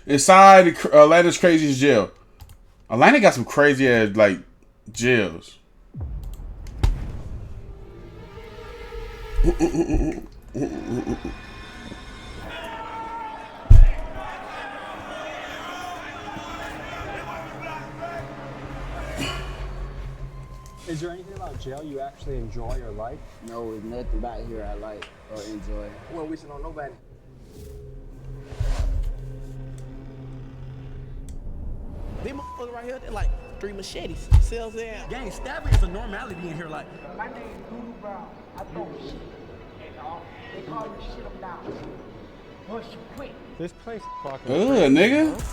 inside Atlanta's craziest jail. Atlanta got some crazy ass like jails. Is there anything about jail you actually enjoy or like? No, there's nothing about here I like or enjoy. We don't wishing on nobody. Them motherfuckers right here, they're like 3 machetes. Sells there. Gang, stabbing is a normality in here. Like, My name is Doodoo Brown. I throw shit. And they call me shit up now. Push you quick. this place is fucking. Ugh, nigga. Bro.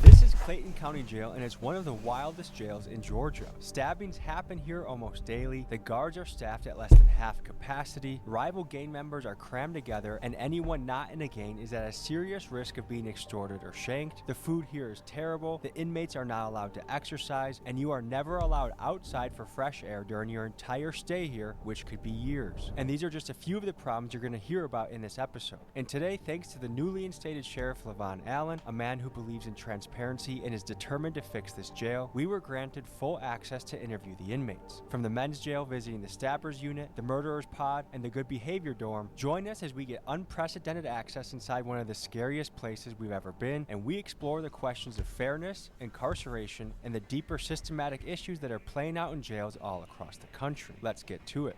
This is Clayton County Jail, and it's one of the wildest jails in Georgia. Stabbings happen here almost daily. The guards are staffed at less than half capacity. Rival gang members are crammed together, and anyone not in a gang is at a serious risk of being extorted or shanked. The food here is terrible. The inmates are not allowed to exercise, and you are never allowed outside for fresh air during your entire stay here, which could be years. And these are just a few of the problems you're going to hear about in this episode. And today, thanks to the newly instated Sheriff Levon Allen, a man who believes in transparency and is determined to fix this jail, we were granted full access to interview the inmates. From the men's jail visiting the stabbers unit, the murderers pod, and the good behavior dorm, join us as we get unprecedented access inside one of the scariest places we've ever been, and we explore the questions of fairness, incarceration, and the deeper systematic issues that are playing out in jails all across the country. Let's get to it.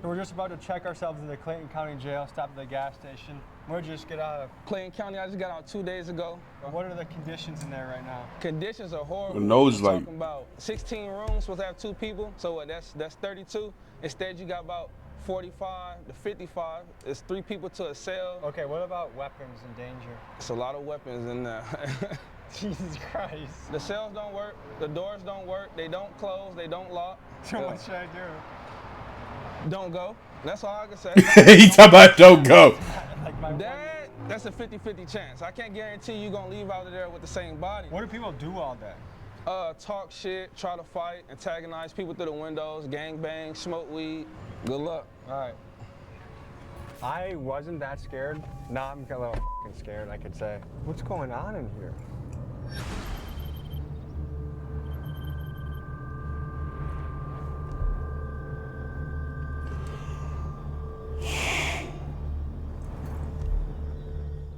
So we're just about to check ourselves into the Clayton County Jail, stop at the gas station. Where'd you just get out of? Clayton County, I just got out 2 days ago. What are the conditions in there right now? Conditions are horrible. The nose We're like- talking about 16 rooms, supposed to have 2 people. So what, that's 32. Instead, you got about 45 to 55. It's 3 people to a cell. Okay, what about weapons and danger? It's a lot of weapons in there. Jesus Christ. The cells don't work. The doors don't work. They don't close. They don't lock. So what should I do? Don't go. That's all I can say. He talking about don't go. Like my That's a 50-50 chance. I can't guarantee you gonna leave out of there with the same body. What do people do all day? Talk shit, try to fight, antagonize people through the windows, gang bang, smoke weed. Good luck. All right. I wasn't that scared. Now I'm a little fucking scared, I could say. What's going on in here?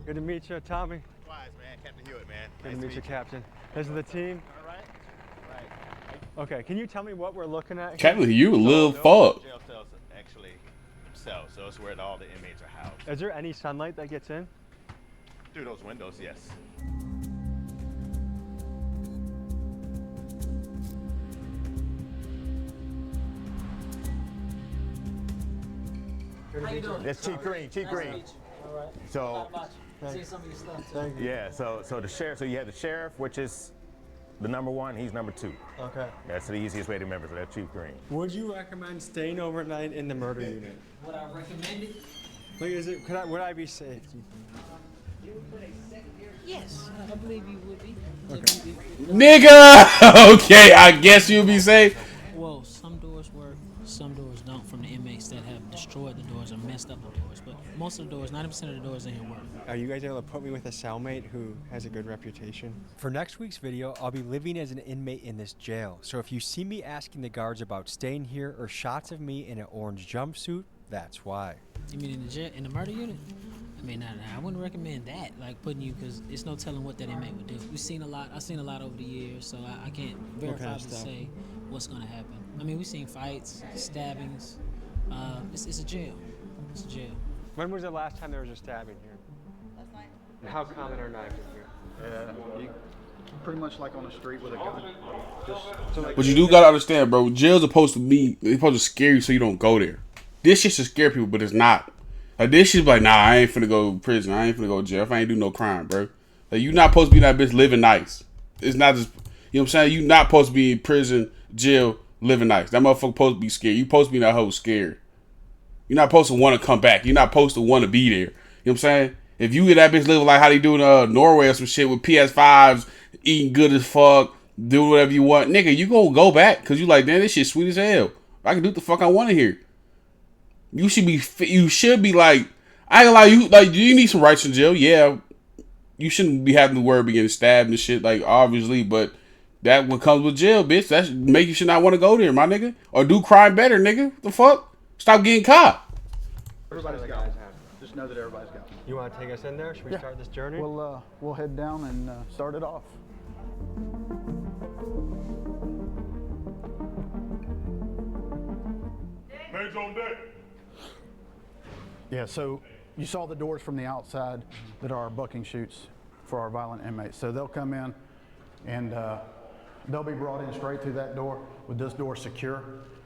Good to meet you, Tommy. Likewise, man. Captain Hewitt, man. Good Nice to meet you, you. Captain. This is the team. All right. Okay, can you tell me what we're looking at here? Captain, you a little Those fuck. jail cells actually themselves, so it's where all the inmates are housed. Is there any sunlight that gets in? Through those windows, yes. Good to meet you. That's Chief Green. Chief Green. All right. So See some of your stuff too. Thank you. yeah, so the sheriff. So you have the sheriff, which is the number 1. He's number 2. Okay. That's the easiest way to remember. So that's Chief Green. Would you recommend staying overnight in the murder unit? Would I recommend it? Like, would I be safe? Yes, I believe you would be. Nigga! Okay, I guess you'll be safe. Well, some doors work, some doors don't. From the inmates that have destroyed the doors or messed up the doors, but most of the doors, 90% of the doors in here work. Are you guys able to put me with a cellmate who has a good reputation? For next week's video, I'll be living as an inmate in this jail. So if you see me asking the guards about staying here or shots of me in an orange jumpsuit, that's why. You mean in the jail, in the murder unit? I mean, I wouldn't recommend that, like putting you, because it's no telling what that inmate would do. We've seen a lot. I've seen a lot over the years, so I can't verify to say what's going to happen. I mean, we've seen fights, stabbings. It's a jail. It's a jail. When was the last time there was a stabbing here? Last night. And how common are knives in here? Yeah, you pretty much like on the street with a gun. Just So like, But you do gotta understand, bro. Jail's supposed to be, they supposed to scare you so you don't go there. This shit should scare people, but it's not. Like, this shit's like, nah, I ain't finna go to prison. I ain't finna go to jail if I ain't do no crime, bro. Like, you not supposed to be that bitch living nice. It's not just, you know what I'm saying? You not supposed to be in prison, jail, living nice. That motherfucker supposed to be scared. You supposed to be that hoe scared. You're not supposed to want to come back. You're not supposed to want to be there. You know what I'm saying? If you get that bitch living like how they do in Norway or some shit with PS5s, eating good as fuck, do whatever you want, nigga, you gonna go back because you like, damn, this shit sweet as hell. I can do what the fuck I want to here. You should be like, I ain't gonna lie, do you need some rights in jail? Yeah. You shouldn't be having to worry about getting stabbed and shit, like, obviously, but that what comes with jail, bitch. That's make you should not want to go there, my nigga. Or do crime better, nigga. The fuck? Stop getting caught. Everybody's got it. Just know that everybody's got it. You want to take us in there? Should we start this journey? We'll head down and start it off. Man's on deck. Yeah, so you saw the doors from the outside that are our bucking chutes for our violent inmates. So they'll come in and they'll be brought in straight through that door with this door secure.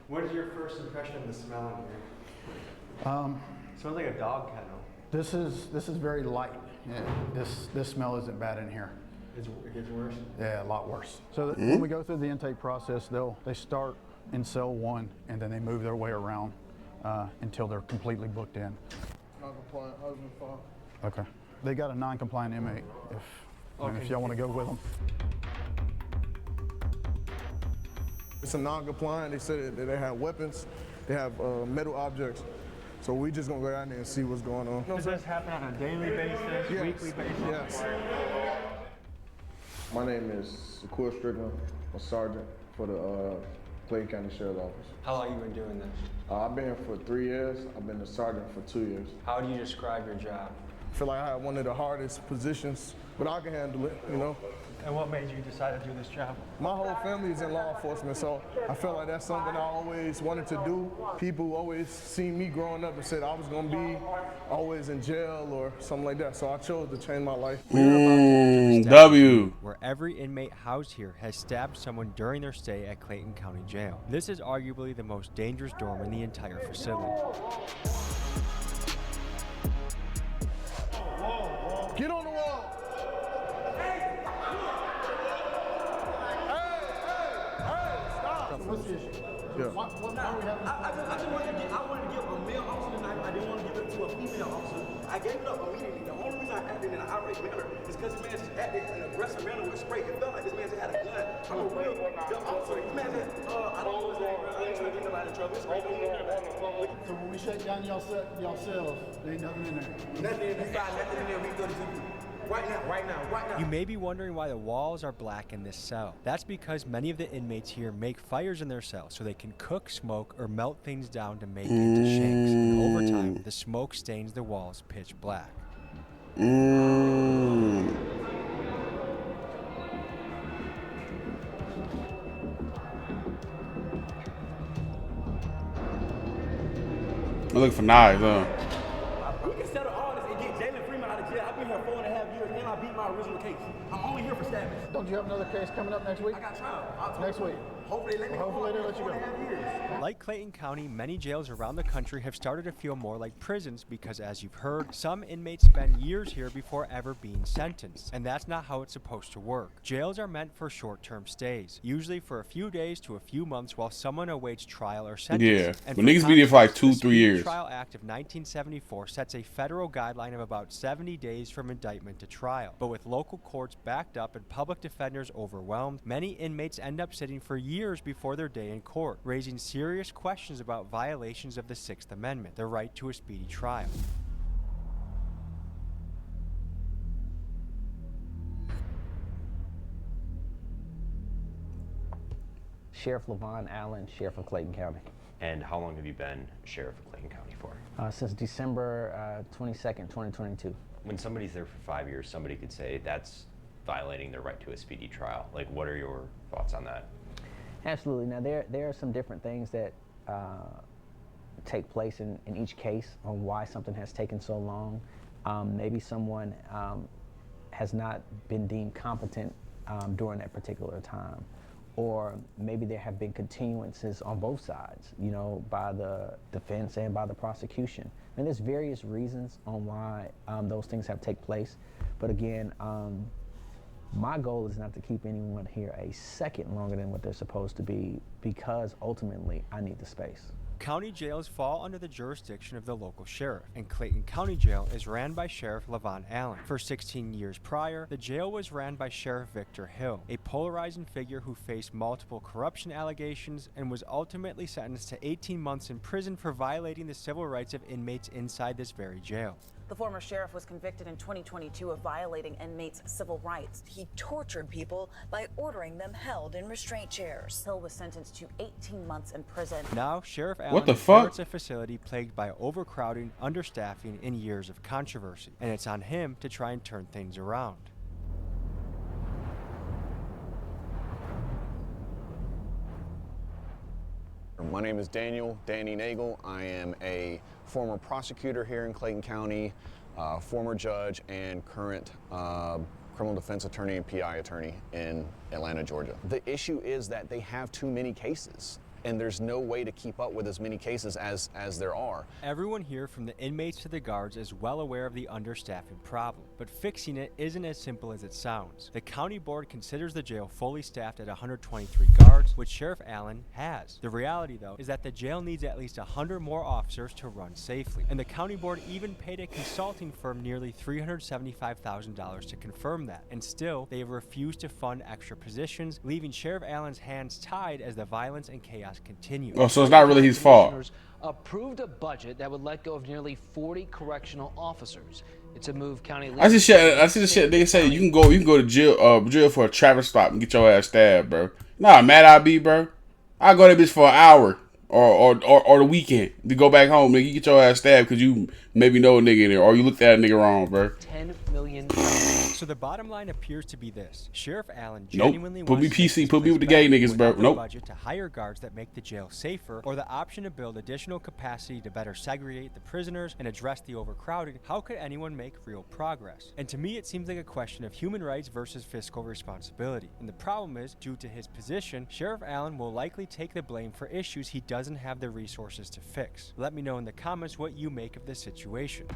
What is your first impression of the smell in here? Smells like a dog kennel. This is very light. Yeah, this smell isn't bad in here. It gets worse? Yeah, a lot worse. So when we go through the intake process, they start in cell 1 and then they move their way around until they're completely booked in. Non-compliant husband, father. Okay. They got a non-compliant inmate if y'all want to go with them. It's a non-compliant. They said that they have weapons. They have metal objects. So we just gonna go down there and see what's going on. Does this happen on a daily basis, weekly basis? Yes. My name is Shakur Strickland. I'm a sergeant for the Clayton County Sheriff's Office. How long have you been doing this? I've been here for 3 years. I've been a sergeant for 2 years. How do you describe your job? I feel like I have one of the hardest positions, but I can handle it, you know. And what made you decide to do this job? My whole family is in law enforcement, so I feel like that's something I always wanted to do. People always seen me growing up and said I was gonna be always in jail or something like that, so I chose to change my life. W. Where every inmate housed here has stabbed someone during their stay at Clayton County Jail. This is arguably the most dangerous dorm in the entire facility. Get on the wall. What's the issue? Yeah. Why are we having I just wanted to give a male officer the knife. I didn't want to give it to a female officer. I gave it up immediately. The only reason I acted in an irate manner is because this man just acted in an aggressive manner with spray. It felt like this man just had a gun. I'm a real officer. This man said, I don't know his name, bro. I ain't trying to get nobody in trouble. It's great. So when we shut down y'all cells, there ain't nothing in there. Nothing in there. Nothing in there. We 32 people. Right now. You may be wondering why the walls are black in this cell. That's because many of the inmates here make fires in their cells so they can cook, smoke, or melt things down to make into shanks. And over time, the smoke stains the walls pitch black. I look for knives, huh? We can settle all this and get Jalen Freeman out of jail. I've been here 4.5 years and I beat my original case. I'm only here for stabbing. Don't you have another case coming up next week? I got trial. Next week. Hopefully they let me go. Hopefully they let you go. 4.5 years. Like Clayton County, many jails around the country have started to feel more like prisons because, as you've heard, some inmates spend years here before ever being sentenced. And that's not how it's supposed to work. Jails are meant for short-term stays, usually for a few days to a few months while someone awaits trial or sentence. Yeah, And but niggas be there for like 2-3 the Speedy years. Trial Act of 1974 sets a federal guideline of about 70 days from indictment to trial. But with local courts backed up and public defenders overwhelmed, many inmates end up sitting for years before their day in court, raising serious questions about violations of the Sixth Amendment, the right to a speedy trial. Sheriff Levon Allen, Sheriff of Clayton County. And how long have you been Sheriff of Clayton County for? Since December 22nd, 2022. When somebody's there for 5 years, somebody could say that's violating their right to a speedy trial. Like, what are your thoughts on that? Absolutely. Now, there are some different things that take place in each case on why something has taken so long. Maybe someone has not been deemed competent during that particular time. Or maybe there have been continuances on both sides, you know, by the defense and by the prosecution. And there's various reasons on why those things have taken place. But again, my goal is not to keep anyone here a second longer than what they're supposed to be, because ultimately I need the space. County jails fall under the jurisdiction of the local sheriff, and Clayton County Jail is ran by Sheriff Levon Allen. For 16 years prior, the jail was ran by Sheriff Victor Hill, a polarizing figure who faced multiple corruption allegations and was ultimately sentenced to 18 months in prison for violating the civil rights of inmates inside this very jail. The former sheriff was convicted in 2022 of violating inmates' civil rights. He tortured people by ordering them held in restraint chairs. Hill was sentenced to 18 months in prison. Now, Sheriff Allen What the fuck? inherits a facility plagued by overcrowding, understaffing, and years of controversy, and it's on him to try and turn things around. My name is Danny Nagel. I am a former prosecutor here in Clayton County, former judge, and current criminal defense attorney and PI attorney in Atlanta, Georgia. The issue is that they have too many cases, and there's no way to keep up with as many cases as there are. Everyone here, from the inmates to the guards, is well aware of the understaffing problem, but fixing it isn't as simple as it sounds. The county board considers the jail fully staffed at 123 guards, which Sheriff Allen has. The reality, though, is that the jail needs at least 100 more officers to run safely, and the county board even paid a consulting firm nearly $375,000 to confirm that, and still, they have refused to fund extra positions, leaving Sheriff Allen's hands tied as the violence and chaos continue. Oh, so it's not really his fault. Approved a budget that would let go of nearly 40 correctional officers. It's a move county. I see the shit they say you can go to jail for a traffic stop and get your ass stabbed, bro. Nah, mad I be, bro. I go to that bitch for an hour or the weekend to go back home, nigga. You get your ass stabbed because you maybe know a nigga in there or you looked at a nigga wrong, bro. 10 million. So the bottom line appears to be this: Sheriff Allen genuinely Nope. Put me wants to PC. Put me with the gay niggas, bro. without the Nope. budget to hire guards that make the jail safer, or the option to build additional capacity to better segregate the prisoners and address the overcrowding. How could anyone make real progress? And to me, it seems like a question of human rights versus fiscal responsibility. And the problem is, due to his position, Sheriff Allen will likely take the blame for issues he doesn't have the resources to fix. Let me know in the comments what you make of this situation.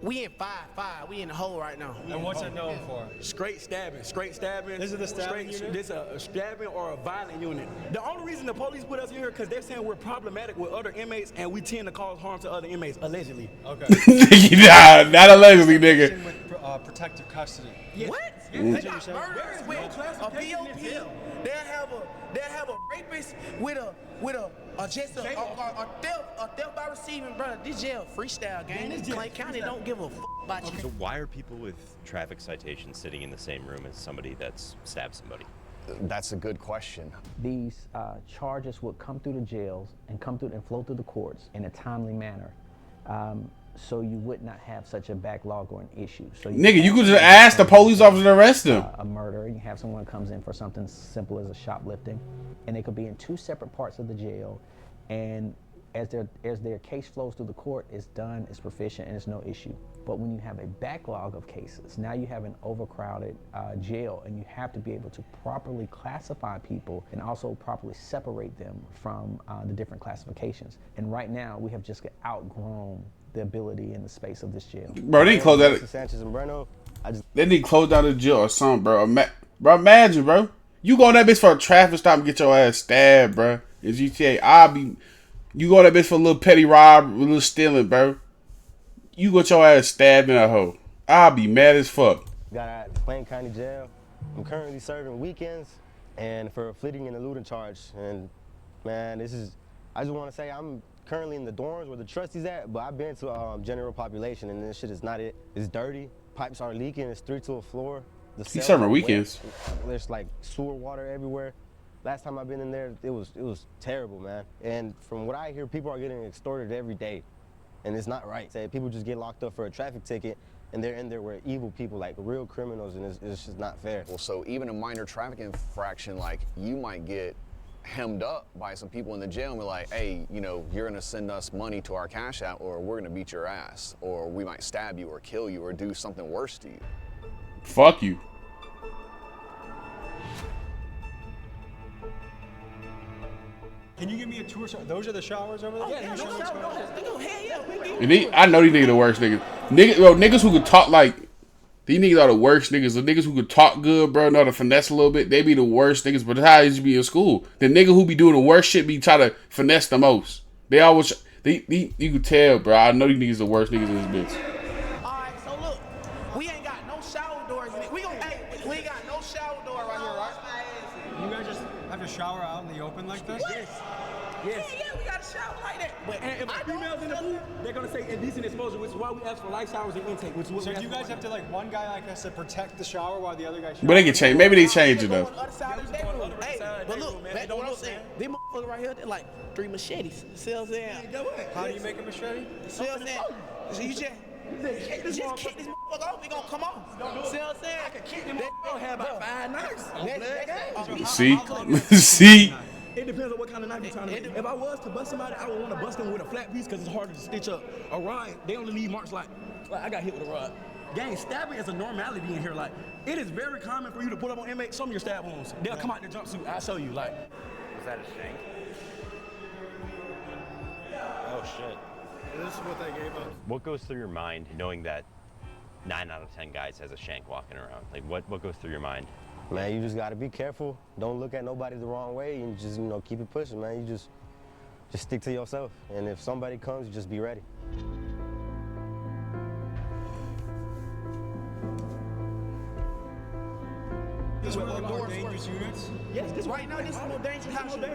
We in 5-5. We in the hole right now. And what's it known for? Straight stabbing. This is the stabbing unit? This is a stabbing or a violent unit. The only reason the police put us in here because they're saying we're problematic with other inmates and we tend to cause harm to other inmates, allegedly. Okay. Nah, not allegedly, nigga. With protective custody. Yes. What? They got murderers with a POP. They'll have a rapist with a theft by receiving, brother. This jail freestyle gang. This Clay County don't give a fuck about you. So why are people with traffic citations sitting in the same room as somebody that's stabbed somebody? That's a good question. These charges would come through the jails and flow through the courts in a timely manner. So you would not have such a backlog or an issue. So Nigga, you could just ask the police officer to arrest them. A murder, you have someone comes in for something simple as a shoplifting, and they could be in two separate parts of the jail, and as their case flows through the court, it's done, it's proficient, and it's no issue. But when you have a backlog of cases, now you have an overcrowded jail, and you have to be able to properly classify people and also properly separate them from the different classifications. And right now, we have just outgrown the ability and the space of this jail. Bro, they need to close that. They need to close down the jail or something, bro. Bro, imagine, bro. You go on that bitch for a traffic stop and get your ass stabbed, bro. In GTA, you go on that bitch for a little petty rob, a little stealing, bro. You got your ass stabbed in a hole. I'll be mad as fuck. Got out of Clayton County Jail. I'm currently serving weekends and for a fleeting and eluding charge. And man, I just want to say I'm currently in the dorms where the trustees at, but I've been to general population and this shit is not it. It's dirty. Pipes are leaking. It's 3 to a floor. You serving weekends? There's like sewer water everywhere. Last time I've been in there, it was terrible, man. And from what I hear, people are getting extorted every day, and it's not right. Say people just get locked up for a traffic ticket, and they're in there with evil people, like real criminals, and it's just not fair. Well, so even a minor traffic infraction, like you might get hemmed up by some people in the jail and be like, hey, you're gonna send us money to our cash app or we're gonna beat your ass or we might stab you or kill you or do something worse to you. Fuck you. Can you give me a tour? Those are the showers over there? Yeah, I know these niggas the worst niggas. Niggas who could talk like These niggas are the worst niggas. The niggas who could talk good, bro, know how to finesse a little bit, they be the worst niggas. But that's how it used to be in school. The nigga who be doing the worst shit be trying to finesse the most. They always, you could tell, bro. I know these niggas the worst niggas in this bitch. Alright, so look, we ain't got no shower doors in it. We ain't got no shower door right here, right? You guys just have to shower out in the open like this? Yes. Yeah, we got a shower like that. But if a female's in the pool, they're gonna say indecent exposure, which is why we ask for light showers and intake. Which is what So we do you ask guys for. have to, like, one guy like has to protect the shower while the other guy showers? But they can change. Maybe they change it though. Hey, but look, back to what I'm saying. These motherfuckers right here, they're like 3 machetes. See what I'm saying? How do you make a machete? See what I'm saying? So you just kick this motherfucker off, we gonna come off. See what I'm saying? I can kick them off. Have about 5 knives. See? It depends on what kind of knife you're trying to make. If I was to bust somebody, I would want to bust them with a flat piece because it's harder to stitch up. A rod, they only leave marks like I got hit with a rod. Gang, stabbing is a normality in here. Like, it is very common for you to pull up on inmates, some of your stab wounds. They'll come out in the jumpsuit, I'll show you. Like, Was that a shank? Oh shit. This is what they gave us. What goes through your mind knowing that 9 out of 10 guys has a shank walking around? Like, what goes through your mind? Man, you just gotta be careful. Don't look at nobody the wrong way and just, keep it pushing, man. You just stick to yourself. And if somebody comes, just be ready. This is one of the more dangerous units? yes, this right now, this is the most dangerous house. Okay.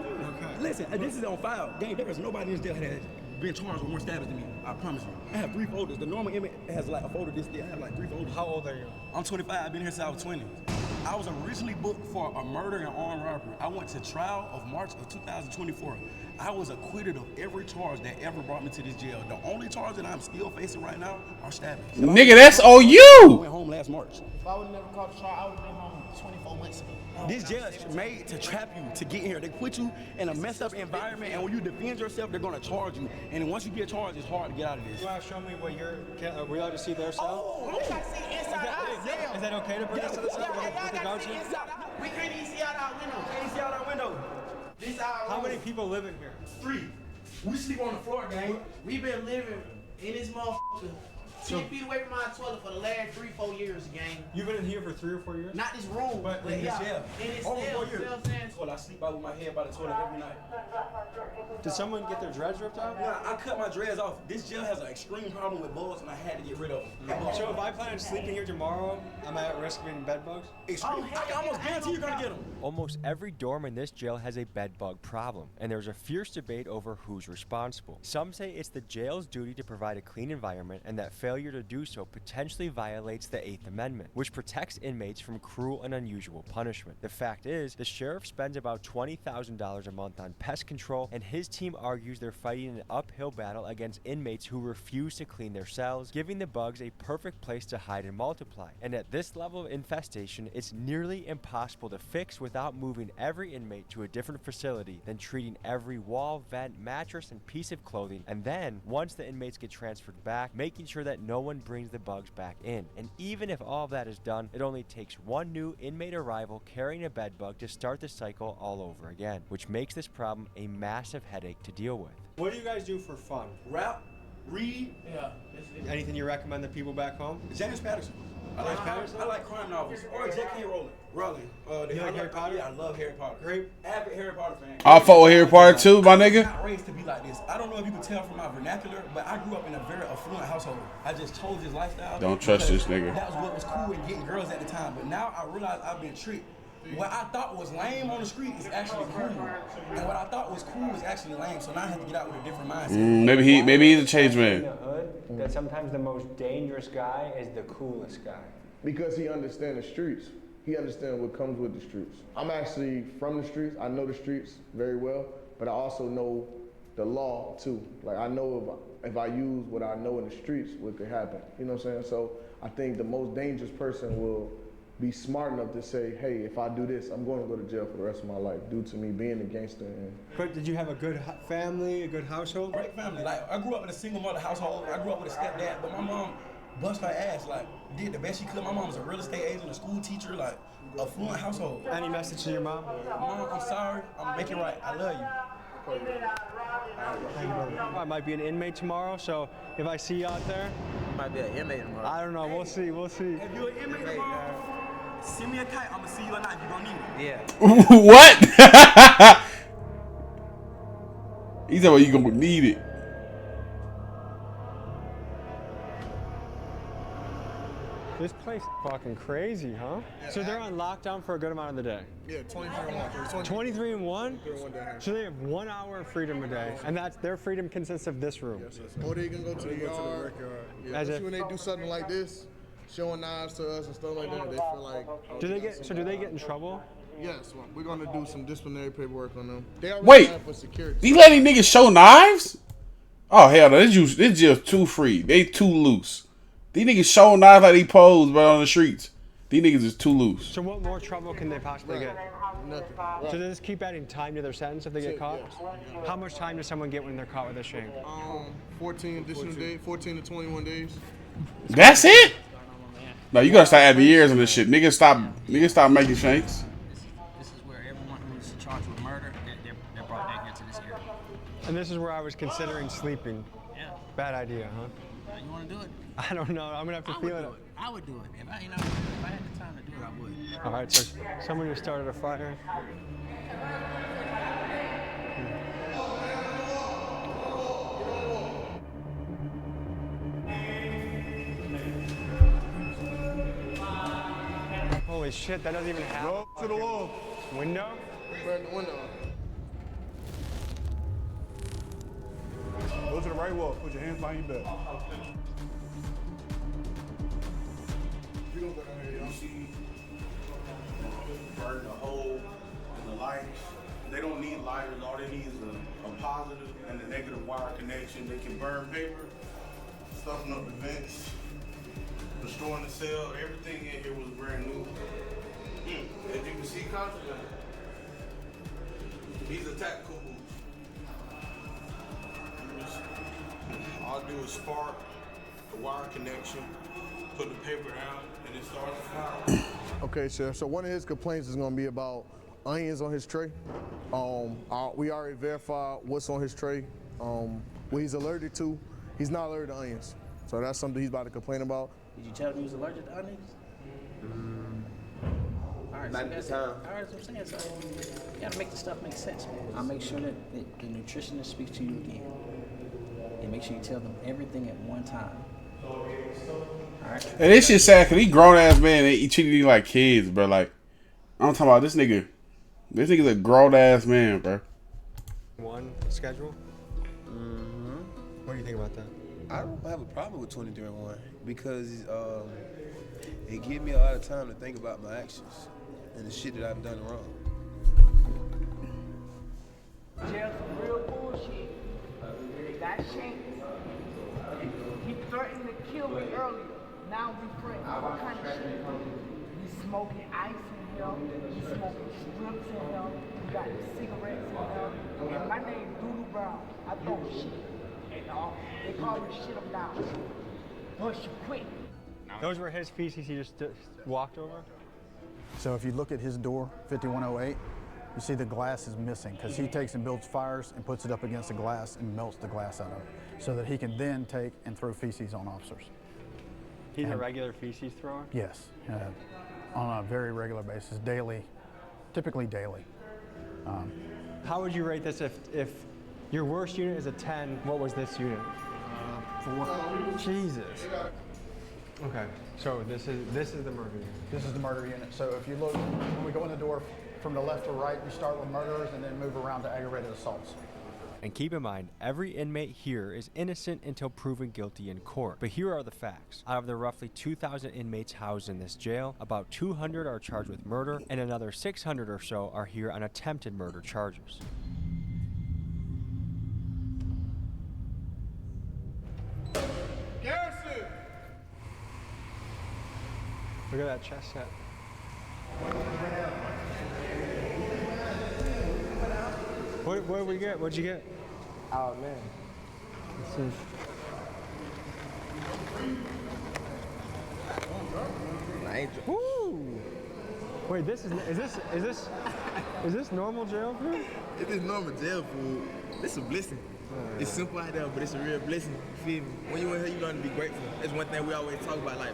Listen, this is on file. Gang, there is nobody in this jail that has been charged with more stabbings than me. I promise you. I have 3 folders. The normal inmate has like a folder this thick. I have like 3 folders. How old are you? I'm 25. I've been here since I was 20. I was originally booked for a murder and armed robbery. I went to trial of March of 2024. I was acquitted of every charge that ever brought me to this jail. The only charge that I'm still facing right now are stabbings. Nigga, that's on I you. went home last March. If I would have never caught the trial, I would have been home 24 months ago. This jail is made to trap you, to get here. They put you in a messed up environment, and when you defend yourself, they're gonna charge you. And then once you get charged, it's hard to get out of this. You want to show me what are we allowed to see their cell? Oh, we got to see inside out. Is that okay to bring us to the cell with the guards here? We can't even see out our window. Can't see out our window. This our How many people live in here? 3. We sleep on the floor, gang. We've been living in this motherfucker 10 feet away from my toilet for the last 3-4 years, gang. You've been in here for 3 or 4 years? Not this room, But in this jail. in this Over cell. 4 years. Well, I sleep out with my head by the toilet every night. Did someone get their dreads ripped out? Yeah, I cut my dreads off. This jail has an extreme problem with bugs, and I had to get rid of them. So if I plan on sleeping here tomorrow, am I at risk of getting bed bugs? Extreme. I can almost guarantee you're gonna get them. Almost every dorm in this jail has a bed bug problem, and there's a fierce debate over who's responsible. Some say it's the jail's duty to provide a clean environment, and that failure to do so potentially violates the 8th Amendment, which protects inmates from cruel and unusual punishment. The fact is, the sheriff spends about $20,000 a month on pest control, and his team argues they're fighting an uphill battle against inmates who refuse to clean their cells, giving the bugs a perfect place to hide and multiply. And at this level of infestation, it's nearly impossible to fix without moving every inmate to a different facility, then treating every wall, vent, mattress, and piece of clothing, and then, once the inmates get transferred back, making sure that no one brings the bugs back in. And even if all of that is done, it only takes one new inmate arrival carrying a bed bug to start the cycle all over again, which makes this problem a massive headache to deal with. What do you guys do for fun? Rap, read. Yeah. Anything you recommend the people back home? James Patterson. I like crime novels. Or J.K. Rowling. You like Harry Potter? Yeah, I love Harry Potter. Great. Avid Harry Potter fan. I fuck with Harry Potter too, my nigga. I'm not raised to be like this. I don't know if you can tell from my vernacular, but I grew up in a very affluent household. I just chose this lifestyle. Don't trust this nigga. That was what was cool in getting girls at the time. But now I realize I've been tricked. What I thought was lame on the street is actually cool. And what I thought was cool is actually lame. So now I have to get out with a different mindset. Maybe he's a changed man. That sometimes the most dangerous guy is the coolest guy. Because he understands the streets. He understands what comes with the streets. I'm actually from the streets. I know the streets very well, but I also know the law too. Like I know if I use what I know in the streets, what could happen. You know what I'm saying? So I think the most dangerous person will be smart enough to say, hey, if I do this, I'm going to go to jail for the rest of my life due to me being a gangster. But did you have a good family, a good household? Great family. Like I grew up in a single mother household. I grew up with a stepdad, but my mom bust her ass, like did the best she could. My mom was a real estate agent, a school teacher, like a fluent household. Any message to your mom? Mom, I'm sorry. I'm making it right. I love you. I might be an inmate tomorrow, so if I see you out there, Might be an inmate tomorrow. I don't know. We'll see. We'll see. If you're an inmate tomorrow, send me a kite. I'm gonna see you at night. You're gonna need it. Yeah. What? He said, well, you gonna need it. This place is fucking crazy, huh? So they're on lockdown for a good amount of the day. Yeah, 23 and 1. 23 and 1? 1 day. So they have 1 hour of freedom a day, and that's their freedom consists of this room. Yes, or they can go to the yard. Yeah, As especially if- when they do something like this, showing knives to us and stuff like that, they feel like. Oh, Do they got get? some- So do they get in trouble? Yes, well, we're gonna do some disciplinary paperwork on them. They already Wait, have for security. these lady niggas show knives? Oh hell no, this just too free. They too loose. These niggas show knives like they pose, but on the streets. These niggas is too loose. So what more trouble can they possibly get? Nothing. So they just keep adding time to their sentence if they get caught? How much time does someone get when they're caught with a shank? 14 additional days, 14 to 21 days. That's it? No, you gotta start adding years on this shit. Niggas stop making shanks. This is where everyone who's charged with murder, they're brought back here to this area. And this is where I was considering sleeping. Yeah. Bad idea, huh? You want to do it? I don't know. I'm gonna have to feel it. I would do it. If I had the time to do it, I would. All right, so someone who started a fire. Holy shit, that doesn't even happen. Go to the wall. Window? Right in the window. Go to the right wall. Put your hands behind your back. You don't go down here, y'all. See, burn the hole in the lights. They don't need lighters. All they need is a positive and a negative wire connection. They can burn paper, stuffing up the vents, destroying the cell. Everything in here was brand new. As you can see, confident. These are tactical boots. All I do is spark the wire connection, put the paper down, and it starts to fire. Okay, Sheriff. So one of his complaints is going to be about onions on his tray. We already verified what's on his tray, what he's allergic to. He's not allergic to onions. So that's something he's about to complain about. Did you tell him he was allergic to onions? All right, Not so at that's the time. All right, that's what I'm saying. So you gotta make the stuff make sense, man. I'll make sure that the nutritionist speaks to you again. And make sure you tell them everything at one time. All right. And this shit sad, cause he grown ass man, he treated you like kids, bro. Like, I'm talking about this nigga. This nigga's a grown ass man, bro. One schedule? What do you think about that? I don't have a problem with 23 and 1 because it gives me a lot of time to think about my actions and the shit that I've done wrong. Jail some real bullshit. They got shanked. He threatened to kill me earlier. Now we friends. What kind of shit? You smoking ice in here. You smoking strips in here. You got the cigarettes in here. And my name Doodoo Brown. I throw shit. And they call me shit up down. Push you quick. Those were his feces he just walked over? So if you look at his door, 5108, you see the glass is missing because he takes and builds fires and puts it up against the glass and melts the glass out of it so that he can then take and throw feces on officers. He's a regular feces thrower? Yes, on a very regular basis, daily, typically daily. How would you rate this if your worst unit is a 10, what was this unit? 4. Jesus. Okay, so this is the murder unit. This is the murder unit. So if you look, when we go in the door from the left to right, we start with murderers and then move around to aggravated assaults. And keep in mind, every inmate here is innocent until proven guilty in court. But here are the facts. Out of the roughly 2,000 inmates housed in this jail, about 200 are charged with murder, and another 600 or so are here on attempted murder charges. Garrison! Look at that chest set. What did we get? What'd you get? Oh man. This is... Woo! Wait, is this normal jail food? If it's normal jail food, this is a blessing. It's simple out there, but it's a real blessing. You feel me? When you in here, you learn to be grateful. That's one thing we always talk about. Like,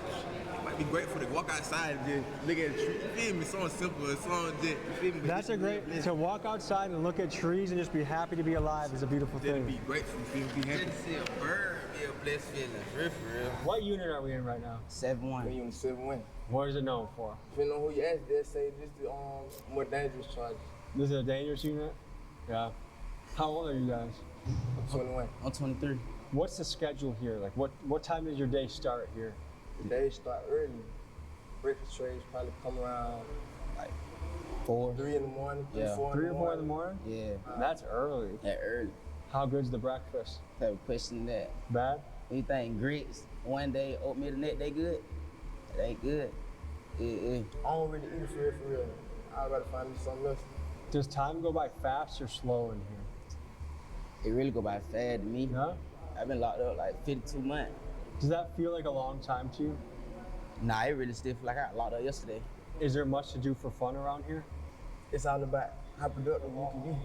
you might be grateful to walk outside and just look at a tree. You feel me? Something simple, something just, you feel me? But That's a great, to walk outside and look at trees and just be happy to be alive is a beautiful thing. Be grateful, you feel me? Be happy. Just to see a bird be a blessed feeling. For real. What unit are we in right now? 7-1. Unit 7-1. What is it known for? Depending on who you ask, they'll say this is more dangerous charges. This is a dangerous unit? Yeah. How old are you guys? I'm 21. I'm 23. What's the schedule here? Like, what time does your day start here? The day start early. Breakfast trays probably come around like 3 in the morning, 3 or 4 in the morning? Yeah. That's early. That early. How good's the breakfast? Type of question that. Bad? Anything grits, one day oatmeal the next day good? It ain't good. I don't really eat it for real. I'd rather find me something else. Does time go by fast or slow in here? It really go by fast to me. Huh? I've been locked up like 52 months. Does that feel like a long time to you? Nah, it really still feel like I got locked up yesterday. Is there much to do for fun around here? It's all about how productive you can be. You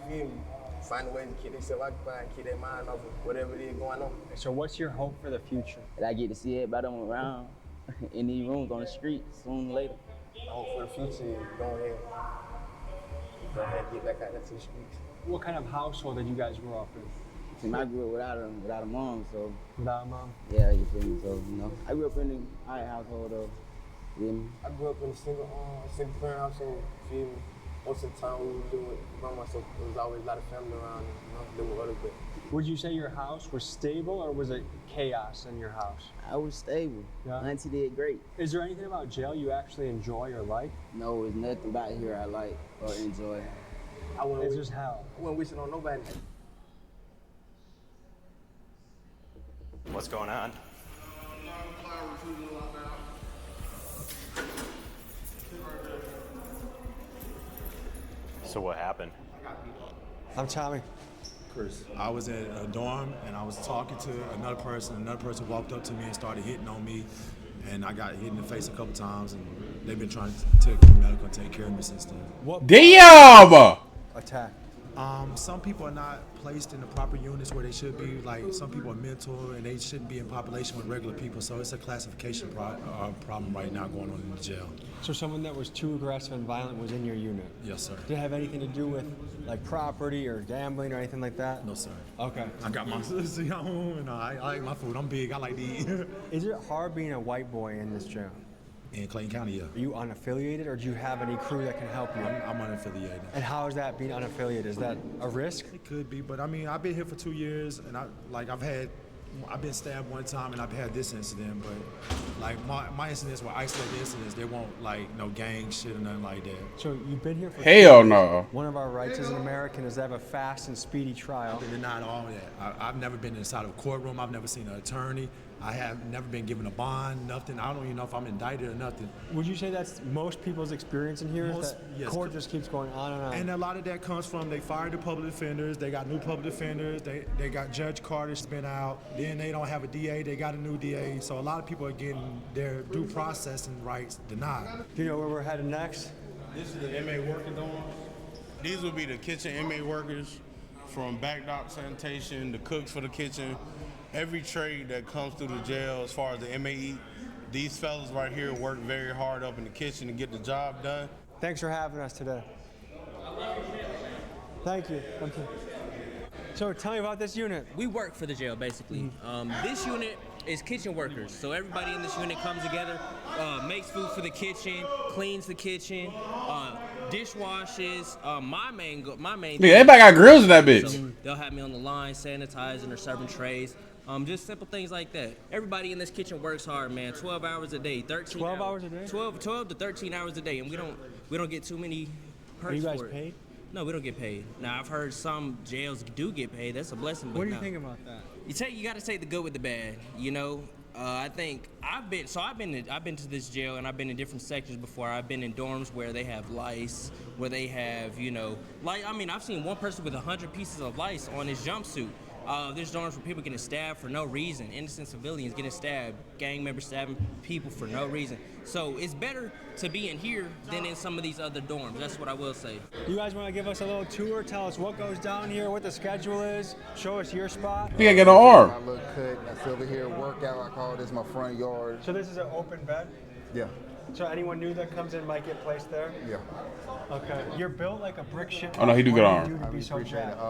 feel me? Find a way to keep themselves occupied, keep their mind off of whatever it is going on. So what's your hope for the future? That I get to see everybody on around in these rooms on the street sooner or later. Hope for the future is go ahead and get back out there to the streets. What kind of household did you guys grow up in? See, I grew up without a mom, so. Without a mom? Yeah, you feel me? So, you know, I grew up in an alright household, though. You feel me? I grew up in a single parent household, you feel me? Most of the time we were doing with grandma, so there was always a lot of family around, you know, dealing with other people. Would you say your house was stable or was it chaos in your house? I was stable. Yeah. Auntie did great. Is there anything about jail you actually enjoy or like? No, there's nothing about here I like or enjoy. It's just hell. I wouldn't wish it on nobody. What's going on? So what happened? I'm Tommy. Chris. I was in a dorm and I was talking to another person. Another person walked up to me and started hitting on me, and I got hit in the face a couple times. And they've been trying to take me medical and take care of me since then. What? Damn! Attack. Some people are not placed in the proper units where they should be. Like, some people are mental and they shouldn't be in population with regular people. So it's a classification problem right now going on in the jail. So someone that was too aggressive and violent was in your unit? Yes, sir. Did it have anything to do with like property or gambling or anything like that? No, sir. Okay. I got my sister home and I like my food. I'm big. I like to eat. Is it hard being a white boy in this jail? In Clayton County, yeah. Are you unaffiliated or do you have any crew that can help you? I'm unaffiliated. And how is that being unaffiliated? Is that a risk? It could be, but I mean, I've been here for 2 years and I've been stabbed one time and I've had this incident, but like my incidents were isolated incidents. They won't like no gang shit or nothing like that. So you've been here for Hell no. One of our rights as an American is to have a fast and speedy trial. They're not all that. I've never been inside of a courtroom. I've never seen an attorney. I have never been given a bond, nothing. I don't even know if I'm indicted or nothing. Would you say that's most people's experience in here? Yes. Court just keeps going on and on. And a lot of that comes from they fired the public defenders. They got new public defenders. They got Judge Carter's been out. Then they don't have a DA. They got a new DA. So a lot of people are getting their due processing rights denied. Do you know where we're headed next? This is the inmate working dorms. These will be the kitchen inmate workers, from back dock sanitation, the cooks for the kitchen. Every trade that comes through the jail as far as the inmate eat, these fellas right here work very hard up in the kitchen to get the job done. Thanks for having us today. Thank you. So tell me about this unit. We work for the jail, basically. This unit is kitchen workers. So everybody in this unit comes together, makes food for the kitchen, cleans the kitchen, dishwashes. My main Yeah, everybody got grills in that bitch. So they'll have me on the line, sanitizing or serving trays. Just simple things like that. Everybody in this kitchen works hard, man. 12 hours a day, 13 12 hours a day? 12 to 13 hours a day, and we don't get too many perks. Are you guys for it. paid? No, we don't get paid. Now I've heard some jails do get paid. That's a blessing. But What do you no. think about that? You got to take the good with the bad. You know, I think I've been to this jail and I've been in different sections before. I've been in dorms where they have lice, where they have I've seen one person with 100 pieces of lice on his jumpsuit. There's dorms where people getting stabbed for no reason, innocent civilians getting stabbed, gang members stabbing people for no reason. So it's better to be in here than in some of these other dorms. That's what I will say. You guys want to give us a little tour? Tell us what goes down here, what the schedule is. Show us your spot. I think I get an R. My little cut. That's over here. Workout. I call this my front yard. So this is an open bed? Yeah. So anyone new that comes in might get placed there? Yeah. Okay. You're built like a brick shit. Oh, no, he do good arm. What do you do to I be so appreciate it. jacked?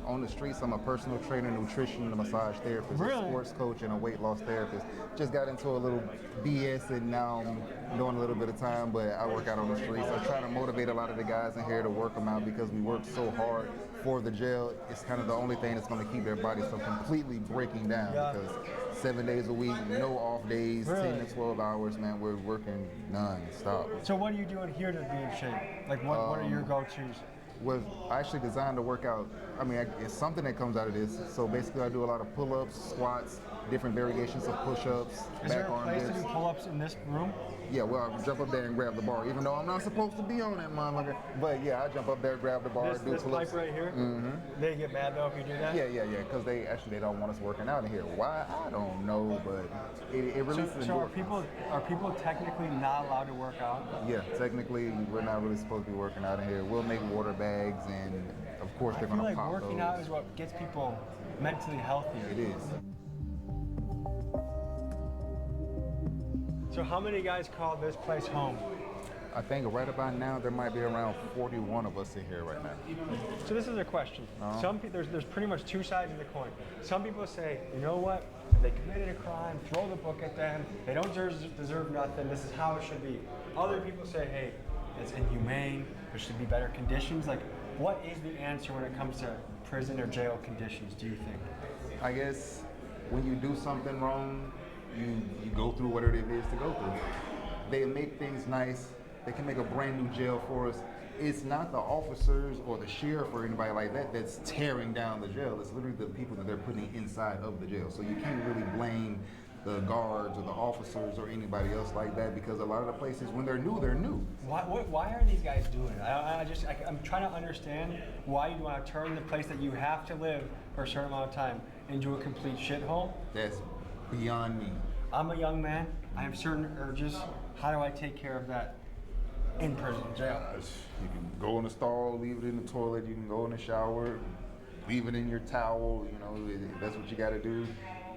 On the streets, I'm a personal trainer, nutrition, and a massage therapist, Really? a sports coach, and a weight loss therapist. Just got into a little BS, and now I'm doing a little bit of time, but I work out on the streets. I try to motivate a lot of the guys in here to work them out because we work so hard for the jail. It's kind of the only thing that's going to keep their bodies from completely breaking down because 7 days a week, no off days, Really? 10 to 12 hours, man. We're working non-stop. So what are you doing here to be in shape? Like what are your go-tos? I actually designed to work out. I mean, it's something that comes out of this. So basically, I do a lot of pull-ups, squats, different variations of push-ups, Is there back a arm place to dips. do pull-ups in this room? Yeah, well, I jump up there and grab the bar, even though I'm not supposed to be on that motherfucker. But yeah, I jump up there, grab the bar, do This pull-ups. pipe right here? Mm-hmm. They get mad though if you do that? Yeah, because they don't want us working out in here. Why? I don't know, but it releases So are endorphins. people technically not allowed to work out? Yeah, technically, we're not really supposed to be working out in here. We'll make water bags, and of course, I they're feel gonna like pop working those. out is what gets people mentally healthy. It is. So how many guys call this place home? I think right about now there might be around 41 of us in here right now. So this is a question. Uh-huh. There's pretty much two sides of the coin. Some people say, you know what? They committed a crime, throw the book at them. They don't deserve nothing. This is how it should be. Other people say, hey, it's inhumane. There should be better conditions. Like, what is the answer when it comes to prison or jail conditions, do you think? I guess when you do something wrong, you go through whatever it is to go through. They make things nice. They can make a brand new jail for us. It's not the officers or the sheriff or anybody like that that's tearing down the jail. It's literally the people that they're putting inside of the jail. So you can't really blame the guards or the officers or anybody else like that because a lot of the places, when they're new, they're new. Why are these guys doing it? I'm trying to understand why you want to turn the place that you have to live for a certain amount of time into a complete shithole. That's beyond me. I'm a young man. I have certain urges. How do I take care of that in prison, jail? You can go in the stall, leave it in the toilet. You can go in the shower, leave it in your towel. You know, if that's what you got to do.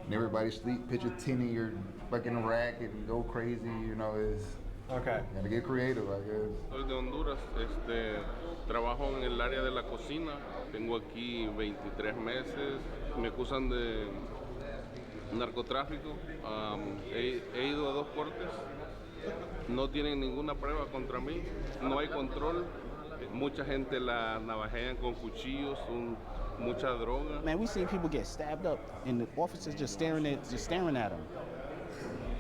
And everybody sleep, pitch a tin in your fucking rack and go crazy. You know, okay. Gotta get creative, I guess. Soy de Honduras, trabajo en el área de la cocina, tengo aquí 23 meses, me acusan de narcotráfico, he ido a 2 cortes, no tienen ninguna prueba contra mí, no hay control, mucha gente la navajean con cuchillos, mucha droga. Man, we seen people get stabbed up and the officers just staring at them.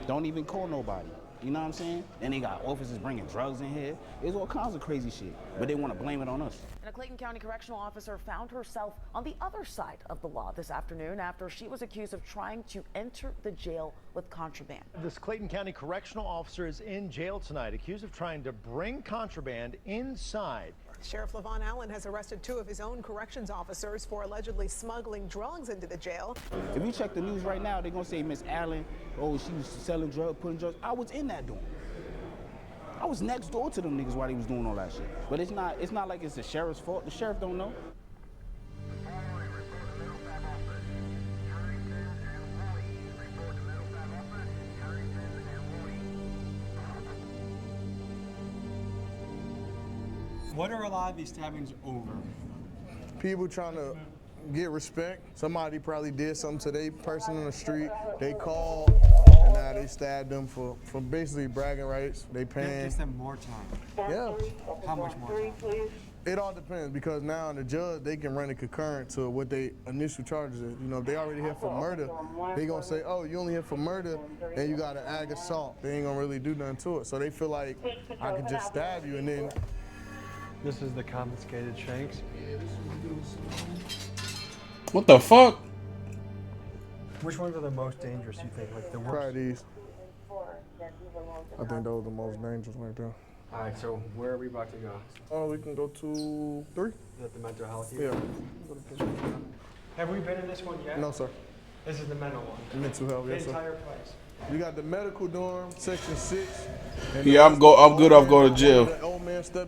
Don't even call nobody. You know what I'm saying? And they got officers bringing drugs in here. There's all kinds of crazy shit, but they want to blame it on us. And a Clayton County correctional officer found herself on the other side of the law this afternoon after she was accused of trying to enter the jail with contraband. This Clayton County correctional officer is in jail tonight, accused of trying to bring contraband inside. Sheriff Levon Allen has arrested 2 of his own corrections officers for allegedly smuggling drugs into the jail. If you check the news right now, they're gonna say Miss Allen, oh, she was selling drugs, putting drugs. I was in that dorm. I was next door to them niggas while they was doing all that shit. But it's not like it's the sheriff's fault. The sheriff don't know. What are a lot of these stabbings over? People trying to get respect. Somebody probably did something to their person on the street. They called, and now they stabbed them for basically bragging rights. They paying. That gets them more time. Yeah. How much more time? It all depends because now the judge, they can run it concurrent to what they initial charges is. You know, if they already here for murder, they gonna say, oh, you only here for murder, and you got an ag assault. They ain't gonna really do nothing to it. So they feel like I could just stab you and then. This is the confiscated shanks. What the fuck? Which ones are the most dangerous, you think? Like the worst? Probably these. I think those are the most dangerous right there. All right, so where are we about to go? Oh, we can go to 3. Is that the mental health Yeah. unit? Have we been in this one yet? No, sir. This is the mental one. Mental health, yes, The sir. entire place. You got the medical dorm, section 6. Yeah, I'm good off going to jail.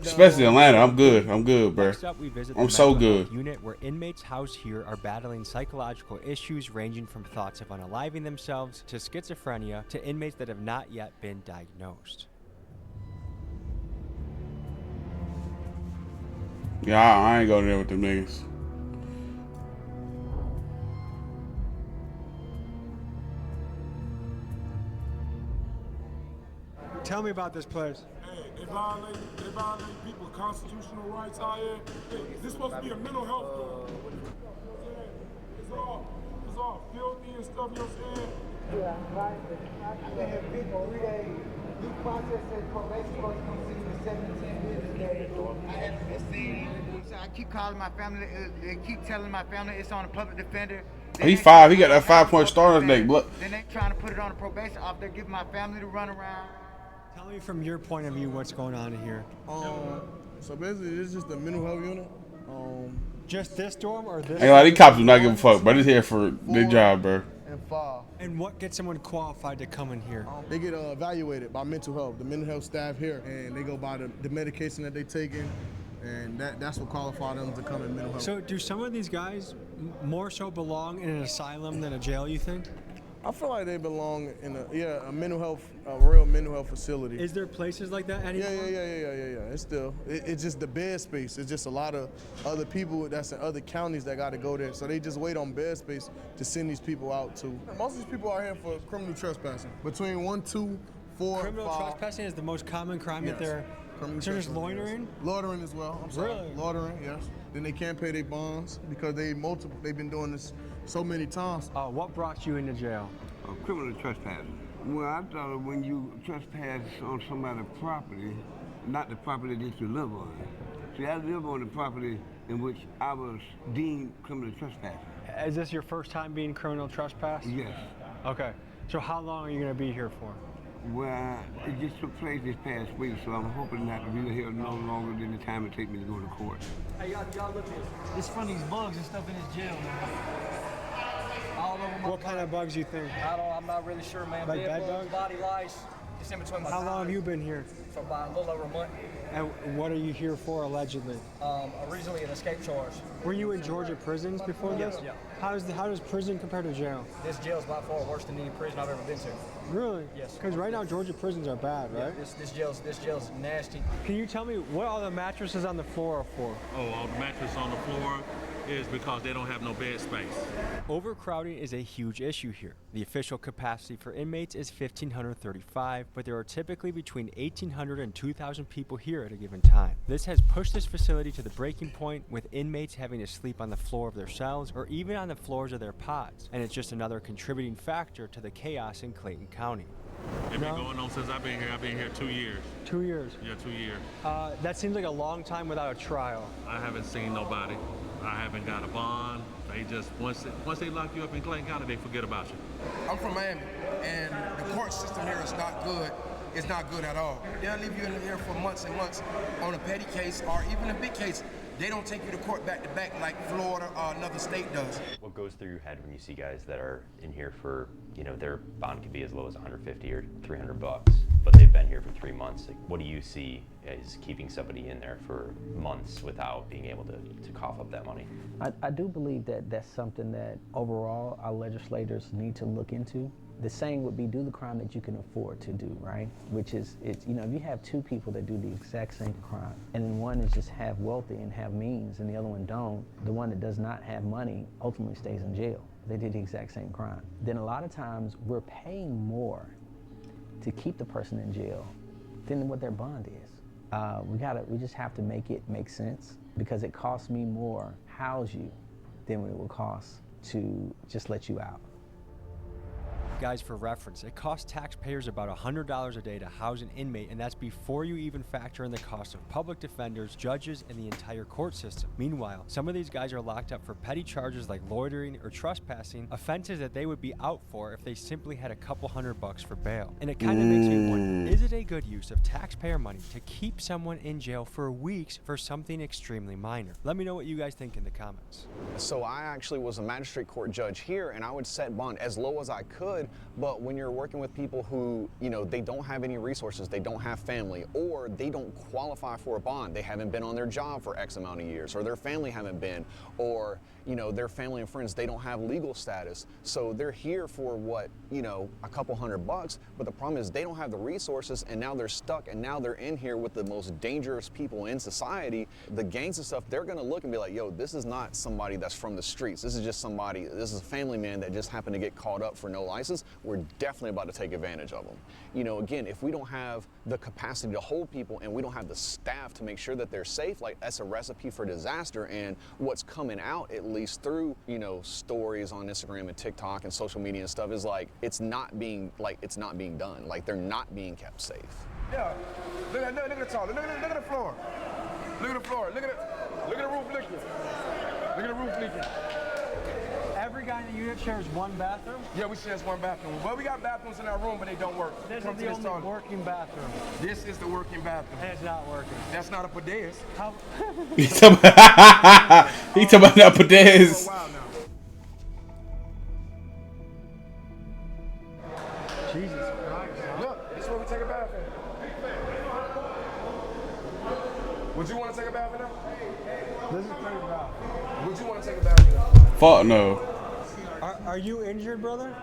Especially Atlanta. I'm good, bro. Next up, we visit I'm the so mental health good. unit where inmates housed here are battling psychological issues ranging from thoughts of unaliving themselves to schizophrenia to inmates that have not yet been diagnosed. Yeah, I ain't going there with them niggas. Tell me about this place. Hey, they violate people's constitutional rights out here. Hey, this supposed to be a mental health door. It's all filthy and stuff, you know what I'm saying? Yeah, right. I've been here 3 days. Due process says probation supposed to come see me 7 to 10 business days. I haven't been seen. So I keep calling my family. They keep telling my family it's on a public defender. He 5. He got that 5-point star on his neck. Look. Then they trying to put it on a probation officer, giving my family to run around. Tell me from your point of view what's going on here. So basically, this is just the mental health unit. Just this dorm or this? Hey, like, these cops do not give a fuck, but they're here for their job, bro. And 5. And what gets someone qualified to come in here? They get evaluated by mental health, the mental health staff here, and they go by the medication that they taking, and that's what qualifies them to come in mental health. So do some of these guys more so belong in an asylum than a jail, you think? I feel like they belong in a mental health, a real mental health facility. Is there places like that anymore? Yeah. It's just the bed space. It's just a lot of other people that's in other counties that got to go there. So they just wait on bed space to send these people out to. Most of these people are here for criminal trespassing. Between 1, 2, 4, Criminal 5. trespassing is the most common crime that Yes. they're. Criminal So there's trespassing, loitering? yes. Loitering as well. I'm sorry. Really? Loitering, yes. Then they can't pay their bonds because they've been doing this so many times. What brought you into jail? Criminal trespassing. Well, I thought when you trespass on somebody's property, not the property that you live on. See, I live on the property in which I was deemed criminal trespassing. Is this your first time being criminal trespass? Yes. Okay. So how long are you going to be here for? Well, it just took place this past week, so I'm hoping not to be here no longer than the time it take me to go to court. Hey, y'all look at this. It's from these bugs and stuff in this jail, man. All over my What kind of bugs you think? I'm not really sure, man. Like bed bugs, bugs? body lice. It's in between my How long have you been here? For about a little over a month. And what are you here for, allegedly? Originally an escape charge. Were you in Georgia prisons before this? Yeah. How does prison compare to jail? This jail is by far worse than any prison I've ever been to. Really? Yes. Because right now Georgia prisons are bad, right? Yeah, this jail's nasty. Can you tell me what all the mattresses on the floor are for? Oh, all the mattress on the floor is because they don't have no bed space. Overcrowding is a huge issue here. The official capacity for inmates is 1,535, but there are typically between 1,800 and 2,000 people here at a given time. This has pushed this facility to the breaking point, with inmates having to sleep on the floor of their cells or even on the floors of their pods, and it's just another contributing factor to the chaos in Clayton County. It's been going on since I've been here. I've been here 2 years. 2 years? Yeah, 2 years. That seems like a long time without a trial. I haven't seen nobody. I haven't got a bond. They just, once they lock you up in Clayton County, they forget about you. I'm from Miami, and the court system here is not good. It's not good at all. They'll leave you in here for months and months on a petty case or even a big case. They don't take you to court back to back like Florida or another state does. What goes through your head when you see guys that are in here for, their bond could be as low as $150 or $300, but they've been here for 3 months? Like, what do you see as keeping somebody in there for months without being able to cough up that money? I do believe that that's something that overall our legislators need to look into. The saying would be, do the crime that you can afford to do, right? Which is, if you have two people that do the exact same crime, and then one is just half wealthy and have means, and the other one don't, the one that does not have money ultimately stays in jail. They did the exact same crime. Then a lot of times we're paying more to keep the person in jail than what their bond is. We just have to make it make sense, because it costs me more to house you than what it will cost to just let you out. Guys, for reference, it costs taxpayers about $100 a day to house an inmate, and that's before you even factor in the cost of public defenders, judges, and the entire court system. Meanwhile, some of these guys are locked up for petty charges like loitering or trespassing, offenses that they would be out for if they simply had a couple $100 for bail. And it kind of makes me wonder, is it a good use of taxpayer money to keep someone in jail for weeks for something extremely minor? Let me know what you guys think in the comments. So I actually was a magistrate court judge here, and I would set bond as low as I could, but when you're working with people who, you know, they don't have any resources, they don't have family, or they don't qualify for a bond, they haven't been on their job for X amount of years, or their family haven't been, or, you know, their family and friends, they don't have legal status, so they're here for what, you know, a couple $100, but the problem is they don't have the resources, and now they're stuck, and now they're in here with the most dangerous people in society. The gangs and stuff, they're gonna look and be like, yo, this is not somebody that's from the streets, this is just somebody, this is a family man that just happened to get caught up for no license. We're definitely about to take advantage of them. You know, again, if we don't have the capacity to hold people and we don't have the staff to make sure that they're safe, like that's a recipe for disaster. And what's coming out, at least through, you know, stories on Instagram and TikTok and social media and stuff, is like it's not being done. Like they're not being kept safe. Yeah, look at the top. Look at the floor. Look at the floor. Look at the roof leaking. Look at the roof leaking. Every guy in the unit shares one bathroom? Yeah, we share one bathroom. Well, we got bathrooms in our room, but they don't work. This is the only working bathroom. This is the working bathroom. And it's not working. That's not a bidet. How? He talking about that bidets. Jesus Christ. Look, this is where we take a bath in. Would you want to take a bath in there? This is pretty rough. Would you want to take a bath in there? Fuck no. Are you injured, brother?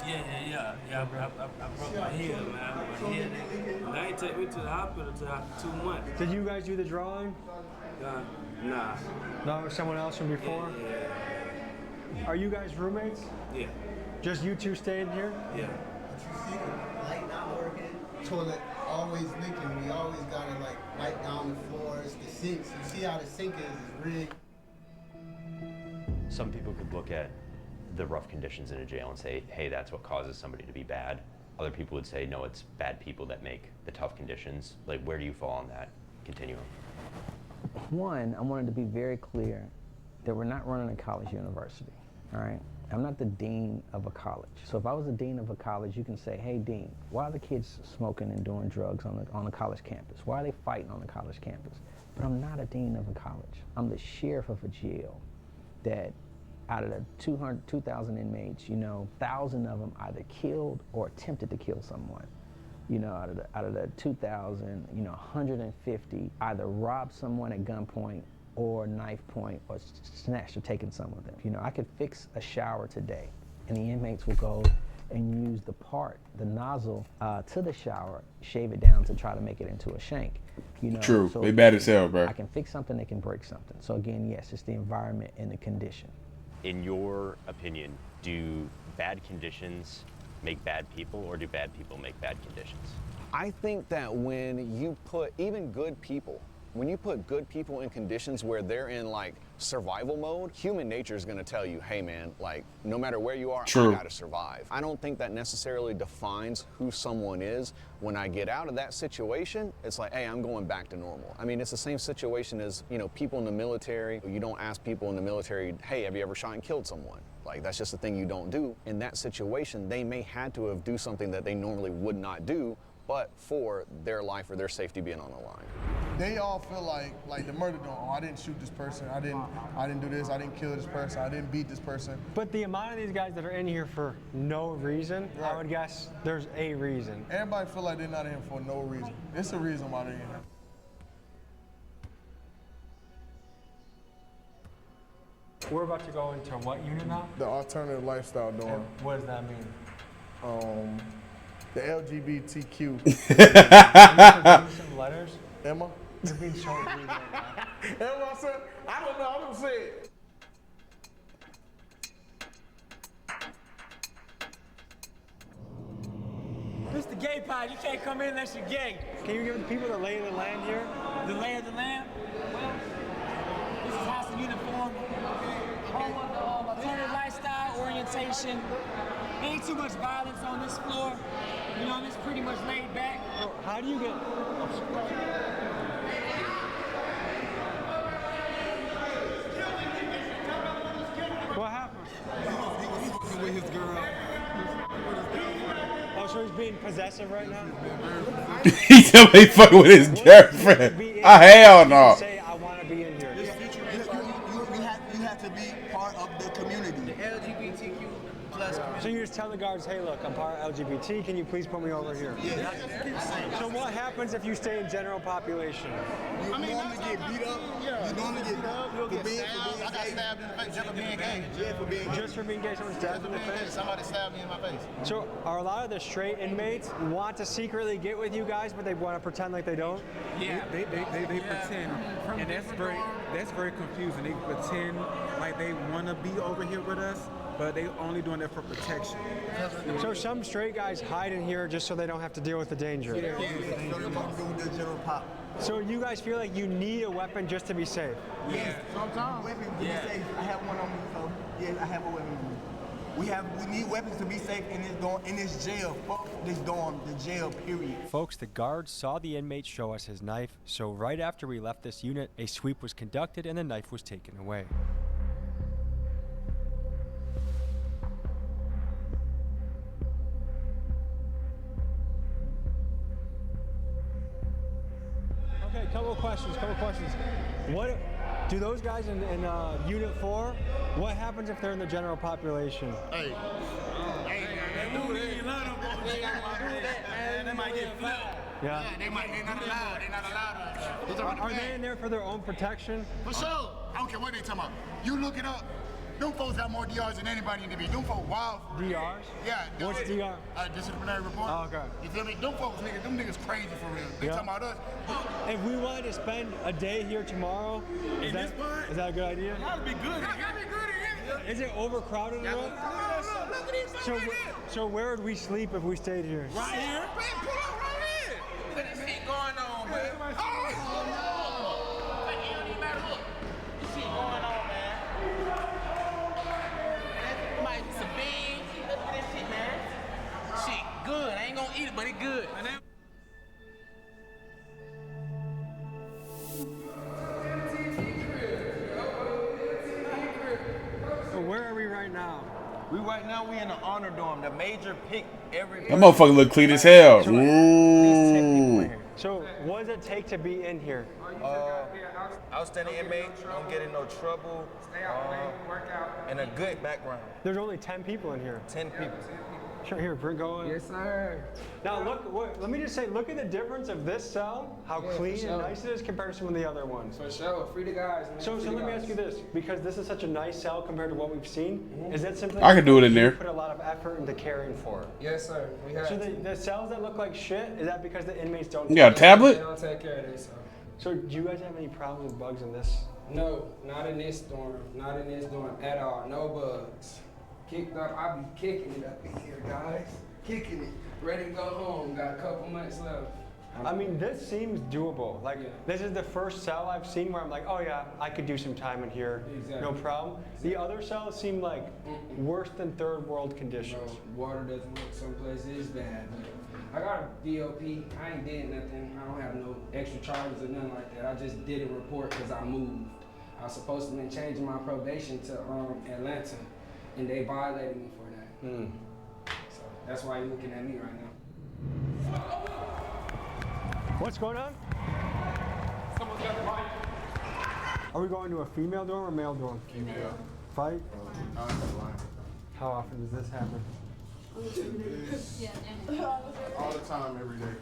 Yeah. I broke my heel, man. My heel. And they ain't take me to the hospital until after 2 months. Did you guys do the drawing? Nah. Not with someone else from before? Yeah. Are you guys roommates? Yeah. Just you two staying here? Yeah. You see the light not working, toilet always leaking. We always gotta like wipe down the floors, the sinks. You see how the sink is rigged. Some people could look at the rough conditions in a jail and say, hey, that's what causes somebody to be bad. Other people would say, no, it's bad people that make the tough conditions. Like, where do you fall on that continuum? One, I wanted to be very clear that we're not running a college university, all right? I'm not the dean of a college. So if I was the dean of a college, you can say, hey, dean, why are the kids smoking and doing drugs on a college campus? Why are they fighting on the college campus? But I'm not a dean of a college. I'm the sheriff of a jail that out of the 2,000 inmates, you know, 1,000 of them either killed or attempted to kill someone. You know, out of the 2,000, you know, 150 either robbed someone at gunpoint or knife point or snatched or taken some of them. You know, I could fix a shower today and the inmates will go and use the nozzle to the shower, shave it down to try to make it into a shank. You know, True, so they bad as hell, bro. I can fix something, they can break something. So again, yes, it's the environment and the condition. In your opinion, do bad conditions make bad people, or do bad people make bad conditions? I think that when you put even good people, when you put good people in conditions where they're in like survival mode, human nature is gonna tell you, hey man, like no matter where you are, True. I gotta survive. I don't think that necessarily defines who someone is. When I get out of that situation, it's like, hey, I'm going back to normal. I mean, it's the same situation as, you know, people in the military. You don't ask people in the military, hey, have you ever shot and killed someone? Like, that's just a thing you don't do. In that situation, they may had to have do something that they normally would not do, but for their life or their safety being on the line. They all feel like the murder don't. Oh, I didn't shoot this person. I didn't do this. I didn't kill this person. I didn't beat this person. But the amount of these guys that are in here for no reason, I would guess there's a reason. Everybody feel like they're not in here for no reason. It's a reason why they're in here. We're about to go into what unit now? The alternative lifestyle dorm. And what does that mean? The LGBTQ. Some letters? Emma? You're being so rude right now. Emma said, I don't know, I'm gonna say it. This is the gay pod. You can't come in unless you're gay. Can you give the people the lay of the land here? The lay of the land? Well, this is house and uniform. Alternative lifestyle, orientation, Ain't too much violence on this floor. You know, it's pretty much laid back. How do you get? What happened? He was with his girl. Oh, so he's being possessive right now? He tell me he fucking with his girlfriend. Hell no. Say, I want to be in here. You have to be part of the community. The LGBTQ plus community. So you just tell the guards, hey, look, I'm part of LGBT. Can you please put me over here? Yeah. So what happens if you stay in general population? You normally get beat up. You normally get beat up. You'll get stabbed. I got stabbed in the face just for being gay. Yeah, for being gay. Just for being gay, someone stabbed in the face? Somebody stabbed me in my face. So are a lot of the straight inmates want to secretly get with you guys, but they want to pretend like they don't? Yeah, they pretend, and that's very confusing. They pretend like they want to be over here with us, but they only doing that for protection. So some straight guys hide in here just so they don't have to deal with the danger. So they want to do the general pop. So you guys feel like you need a weapon just to be safe? Yeah. Sometimes. Weapons to be safe. I have one on me, so yes, I have a weapon on me. We need weapons to be safe in this jail. Fuck this dorm, the jail, period. Folks, the guards saw the inmate show us his knife, so right after we left this unit, a sweep was conducted and the knife was taken away. Okay, couple of questions. What do those guys in Unit 4, what happens if they're in the general population? Hey, they might get flipped. Yeah. They're not allowed. They're not allowed. Are they in there for their own protection? For sure. I don't care what they talking about. You look it up. Them folks got more DRs than anybody in the beat. Them folks wild. DRs? Yeah. What's DR? Disciplinary report. Oh, okay. You feel me? Them folks, them niggas crazy for real. They talking about us. If we wanted to spend a day here tomorrow, is that a good idea? That'd be good. That'd be good. Is it overcrowded enough? Look at these folks right here. So where would we sleep if we stayed here? Right here. Man, pull up right here. Look at this shit going on, man. Oh, it don't even matter. Look, this shit going on, man. Might be some beans. Look at this shit, man. Shit good. I ain't gonna eat it, but it good. So where are we right now? Right now we in the honor dorm. The major pick every. That motherfucker look clean as hell. So what does it take to be in here? Outstanding inmate, don't get in no trouble, and a good background. There's only 10 people in here. 10 people. Sure, here, go in. Yes, sir. Now let me just say, look at the difference of this cell, how clean and nice it is compared to some of the other ones. For sure, free the guys. Man. So let me ask you this, because this is such a nice cell compared to what we've seen, is that simply I could do it in there. you put a lot of effort into caring for it? Yes, sir. We have So the cells that look like shit, is that because the inmates don't You got a tablet? They don't take care of this. So do you guys have any problems with bugs in this? No, not in this dorm. Not in this dorm at all. No bugs. Kicked up. I be kicking it up in here, guys. Kicking it. Ready to go home. Got a couple months left. I mean, this seems doable. Like, this is the first cell I've seen where I'm like, oh yeah, I could do some time in here, no problem. The other cells seem like worse than third world conditions. No, water doesn't look someplace is bad. I got a DOP. I ain't did nothing. I don't have no extra charges or nothing like that. I just did a report because I moved. I was supposed to be changing my probation to Atlanta, and they violated me for that. So that's why you're looking at me right now. What's going on? Someone's got a fight. Are we going to a female dorm or male dorm? Female. Fight? How often does this happen? All the time, every day.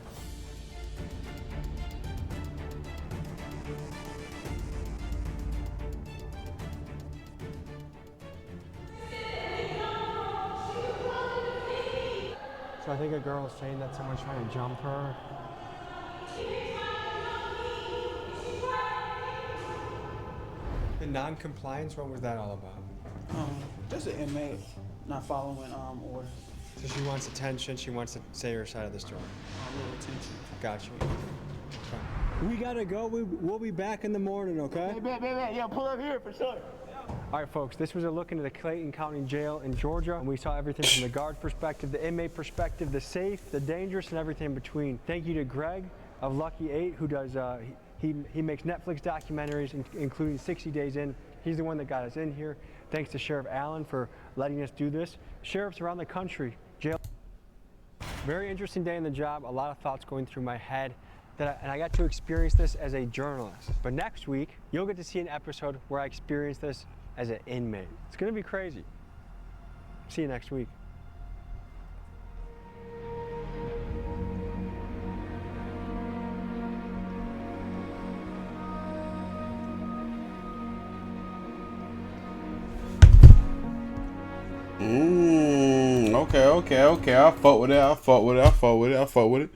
So I think a girl is saying that someone's trying to jump her. The non-compliance, what was that all about? Just an inmate not following orders. So she wants attention, she wants to say her side of the story. A little attention. Gotcha. Okay. We gotta go, we'll be back in the morning, okay? Hey, yeah, pull up here for sure. All right, folks, this was a look into the Clayton County Jail in Georgia, and we saw everything from the guard perspective, the inmate perspective, the safe, the dangerous, and everything in between. Thank you to Greg of Lucky 8, who does, he makes Netflix documentaries, including 60 Days In. He's the one that got us in here. Thanks to Sheriff Allen for letting us do this. Sheriffs around the country, jail. Very interesting day in the job, a lot of thoughts going through my head. And I got to experience this as a journalist. But next week, you'll get to see an episode where I experience this as an inmate. It's gonna be crazy. See you next week. Okay. I fuck with it.